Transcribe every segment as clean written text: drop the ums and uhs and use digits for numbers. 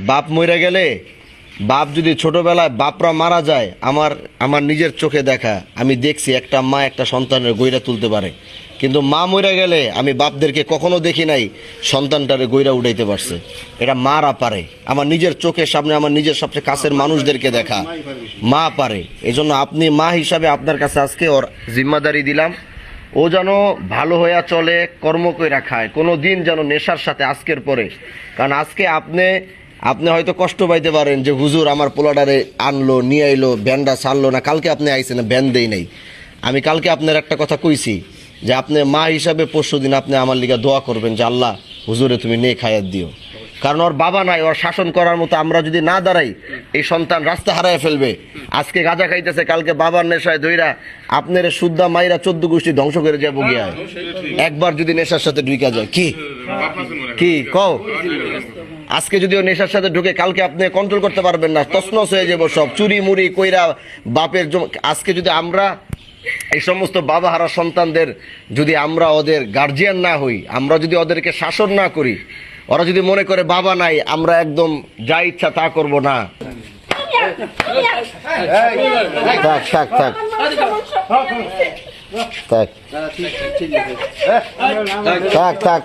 বাপ মরে গেলে, বাপ যদি ছোটবেলায় বাপরা মারা যায়, আমার নিজের চোখে দেখা, আমি দেখছি একটা মা একটা সন্তানের গইরা তুলতে পারে, কিন্তু মা মরে গেলে আমি বাপদেরকে কখনো দেখি নাই সন্তানটারে গইরা উঠাইতে পারছে। এটা মারা পারে, আমার নিজের চোখের সামনে আমার নিজের সবচেয়ে কাছের মানুষদেরকে দেখা মা পারে। এই জন্য আপনি মা হিসাবে আপনার কাছে আজকে ওর জিম্মাদারি দিলাম, ও যেন ভালো হইয়া চলে, কর্ম কইরা খায়, কোনো দিন যেন নেশার সাথে আজকের পরে। কারণ আজকে আপনি হয়তো কষ্ট পাইতে পারেন যে হুজুর আমার পোলাডারে আনলো নিয়ে আইলো, ব্যান্ডা ছাড়লো না, কালকে আপনি আইসেন না, ব্যান দেই নাই। আমি কালকে আপনার একটা কথা কইছি যে আপনি মা হিসাবে পরশু দিন আপনি আমার লিগা দোয়া করবেন যে আল্লাহ হুজুরে তুমি নে খায়াত দিও। কারণ ওর বাবা নাই, ওর শাসন করার মতো আমরা যদি না দাঁড়াই, এই সন্তান রাস্তা হারায় ফেলবে। আজকে গাঁজা খাইতেছে, কালকে বাবার নেশায় ধইরা আপনার শুদ্ধা মাইরা 14 গোষ্ঠী ধ্বংস করে যাবো গিয়া, একবার যদি নেশার সাথে ঢুকা যায়। কি কও? আজকে যদি ও নেশার সাথে ঢুকে, কালকে আপনি কন্ট্রোল করতে পারবেন না, তছনছ হয়ে যাবো সব, চুরি মুড়ি কইরা বাপের। আজকে যদি আমরা এই সমস্ত বাবা হারা সন্তানদের যদি আমরা ওদের গার্জিয়ান না হই, আমরা যদি ওদেরকে শাসন না করি, ওরা যদি মনে করে বাবা নাই, আমরা একদম যা ইচ্ছা তা করব না। থাক থাক থাক থাক থাক থাক।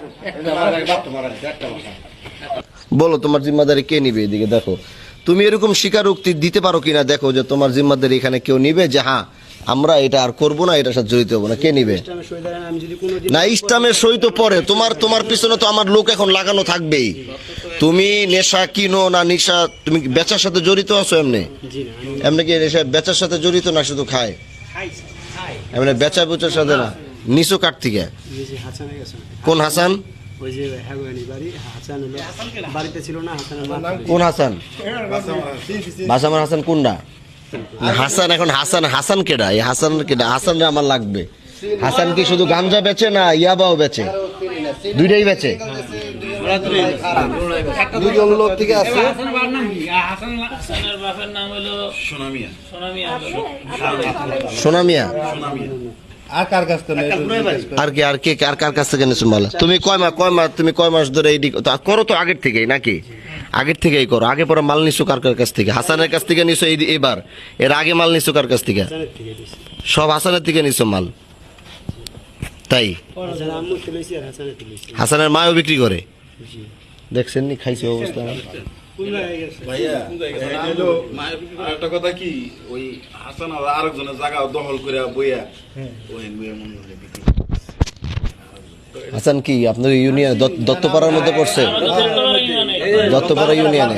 বলো তোমার জিম্মাদারি কে নিবে? এদিকে দেখো, তুমি এরকম স্বীকারোক্তি দিতে পারো কিনা দেখো যে তোমার জিম্মাদারি এখানে কেউ নিবে, যে হ্যাঁ আমরা এটা আর করবো না, এটার সাথে জড়িত হবো না। কে নিবে? না, ইসলামের সই তো পরে, তোমার পিছনে তো আমার লোক এখন লাগানো থাকবেই। তুমি নেশা কিনো না, নেশা তুমি বেচার সাথে জড়িত আছো? এমনি কি নেশা বেচার সাথে জড়িত না শুধু খায়? এমনি বেচা বুচার সাথে না? নিচু কাঠ থেকে? কোন হাসান? কোন হাসান? বাসামার হাসান কোনটা? হাসান এখন হাসান কেডা? এই হাসান কেডা? হাসান আমার লাগবে। হাসান কি শুধু গাঞ্জা বেচে না ইয়াবাও বেচে? দুইটাই বেচে। দুজন লোক থেকে আছে। সোনামিয়া। আর কার কাছ থেকে? আর কার কাছ থেকে নিছো মাল? তুমি কয় মাস ধরে এই করো তো? আগের থেকেই নাকি? আগের থেকেই করো? আগে পরে মাল নিছো কার কাছ থেকে? হাসানের কাছ থেকে নিছো এবার? এর আগে মাল নিছো কার কাছ থেকে? সব হাসানের থেকে নিছো মাল, তাই? হাসানের মায়ও বিক্রি করে? দেখছেন নি খাইছে অবস্থা। একটা কথা কি, ওই হাসান আরেকজনের জায়গা দখল করে বইয়া হাসান কি আপনার ইউনিয়ন দত্তপাড়ার মধ্যে পড়ছে? দত্তপাড়া ইউনিয়নে